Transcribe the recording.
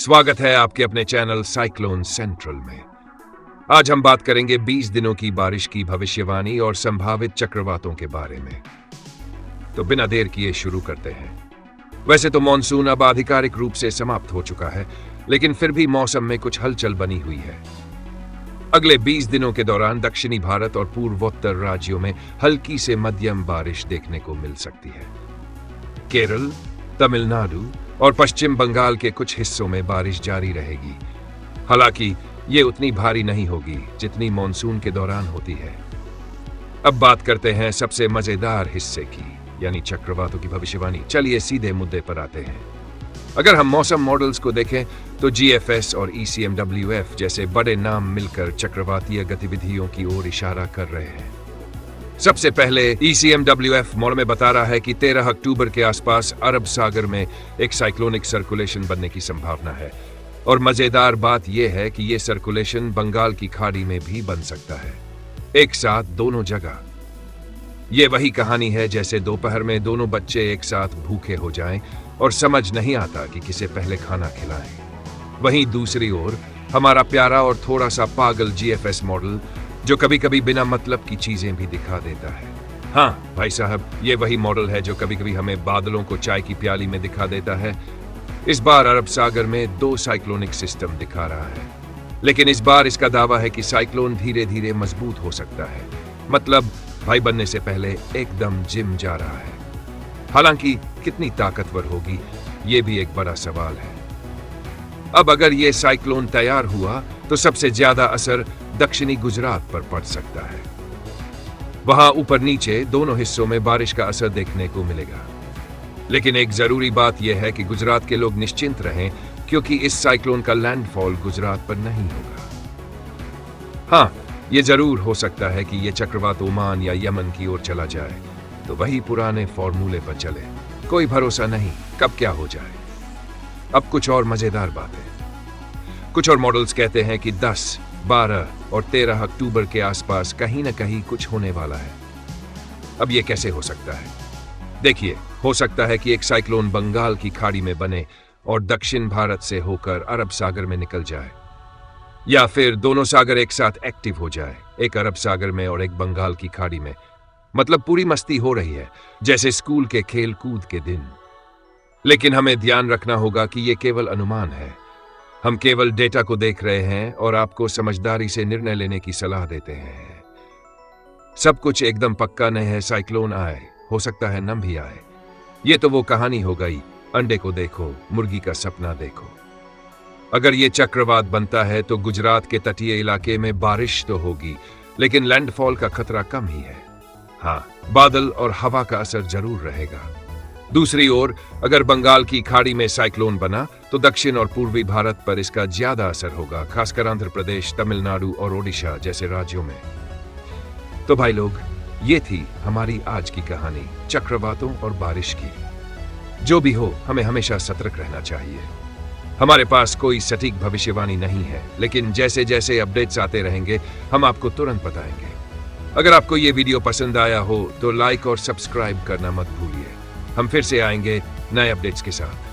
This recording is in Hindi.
स्वागत है आपके अपने चैनल साइक्लोन सेंट्रल में। आज हम बात करेंगे 20 दिनों की बारिश की भविष्यवाणी और संभावित चक्रवातों के बारे में। तो बिना देर किए शुरू करते हैं। वैसे तो मॉनसून अब आधिकारिक रूप से समाप्त हो चुका है, लेकिन फिर भी मौसम में कुछ हलचल बनी हुई है। अगले 20 दिनों के दौरान दक्षिणी भारत और पूर्वोत्तर राज्यों में हल्की से मध्यम बारिश देखने को मिल सकती है। केरल, तमिलनाडु और पश्चिम बंगाल के कुछ हिस्सों में बारिश जारी रहेगी। हालांकि ये उतनी भारी नहीं होगी जितनी मॉनसून के दौरान होती है। अब बात करते हैं सबसे मजेदार हिस्से की, यानी चक्रवातों की भविष्यवाणी। चलिए सीधे मुद्दे पर आते हैं। अगर हम मौसम मॉडल्स को देखें तो GFS और ECMWF जैसे बड़े नाम मिलकर चक्रवातीय गतिविधियों की ओर इशारा कर रहे हैं। सबसे पहले ECMWF मॉडल में बता रहा है कि 13 अक्टूबर के आसपास अरब सागर में एक साइक्लोनिक सर्कुलेशन बनने की संभावना है। और मजेदार बात यह है कि यह सर्कुलेशन बंगाल की खाड़ी में भी बन सकता है, एक साथ दोनों जगह। यह वही कहानी है जैसे दोपहर में दोनों बच्चे एक साथ भूखे हो जाएं और समझ नहीं आता कि किसे पहले खाना खिलाएं। वहीं दूसरी ओर हमारा प्यारा और थोड़ा सा पागल GFS मॉडल, जो कभी कभी बिना मतलब की चीजें भी दिखा देता है। हाँ भाई साहब, ये वही मॉडल है जो कभी कभी हमें बादलों को चाय की प्याली में दिखा देता है। इस बार अरब सागर में 2 साइक्लोनिक सिस्टम दिखा रहा है, लेकिन इस बार इसका दावा है कि साइक्लोन धीरे धीरे मजबूत हो सकता है। मतलब भाई बनने से पहले एकदम जिम जा रहा है। हालांकि कितनी ताकतवर होगी, ये भी एक बड़ा सवाल है। अब अगर ये साइक्लोन तैयार हुआ तो सबसे ज्यादा असर दक्षिणी गुजरात पर पड़ सकता है। वहां ऊपर नीचे दोनों हिस्सों में बारिश का असर देखने को मिलेगा। लेकिन एक जरूरी बात यह है कि गुजरात के लोग निश्चिंत रहें, क्योंकि इस साइक्लोन का लैंडफॉल गुजरात पर नहीं होगा। हाँ, यह जरूर हो सकता है कि यह चक्रवात ओमान या यमन की ओर चला जाए, तो वही पुराने फॉर्मूले पर चले। कोई भरोसा नहीं कब क्या हो जाए। अब कुछ और मजेदार बातें। कुछ और मॉडल्स कहते हैं कि 10, 12 और 13 अक्टूबर के आसपास कहीं ना कहीं कुछ होने वाला है। अब यह कैसे हो सकता है? देखिए, हो सकता है कि एक साइक्लोन बंगाल की खाड़ी में बने और दक्षिण भारत से होकर अरब सागर में निकल जाए, या फिर दोनों सागर एक साथ एक्टिव हो जाए, एक अरब सागर में और एक बंगाल की खाड़ी में। मतलब पूरी मस्ती हो रही है, जैसे स्कूल के खेल कूद के दिन। लेकिन हमें ध्यान रखना होगा कि यह केवल अनुमान है। हम केवल डेटा को देख रहे हैं और आपको समझदारी से निर्णय लेने की सलाह देते हैं। सब कुछ एकदम पक्का नहीं है। साइक्लोन आए, हो सकता है नम भी आए। ये तो वो कहानी हो गई, अंडे को देखो मुर्गी का सपना देखो। अगर ये चक्रवात बनता है तो गुजरात के तटीय इलाके में बारिश तो होगी, लेकिन लैंडफॉल का खतरा कम ही है। हाँ, बादल और हवा का असर जरूर रहेगा। दूसरी ओर अगर बंगाल की खाड़ी में साइक्लोन बना तो दक्षिण और पूर्वी भारत पर इसका ज्यादा असर होगा, खासकर आंध्र प्रदेश, तमिलनाडु और ओडिशा जैसे राज्यों में। तो भाई लोग, ये थी हमारी आज की कहानी चक्रवातों और बारिश की। जो भी हो, हमें हमेशा सतर्क रहना चाहिए। हमारे पास कोई सटीक भविष्यवाणी नहीं है, लेकिन जैसे जैसे अपडेट्स आते रहेंगे हम आपको तुरंत बताएंगे। अगर आपको ये वीडियो पसंद आया हो तो लाइक और सब्सक्राइब करना मत भूलिए। हम फिर से आएंगे नए अपडेट्स के साथ।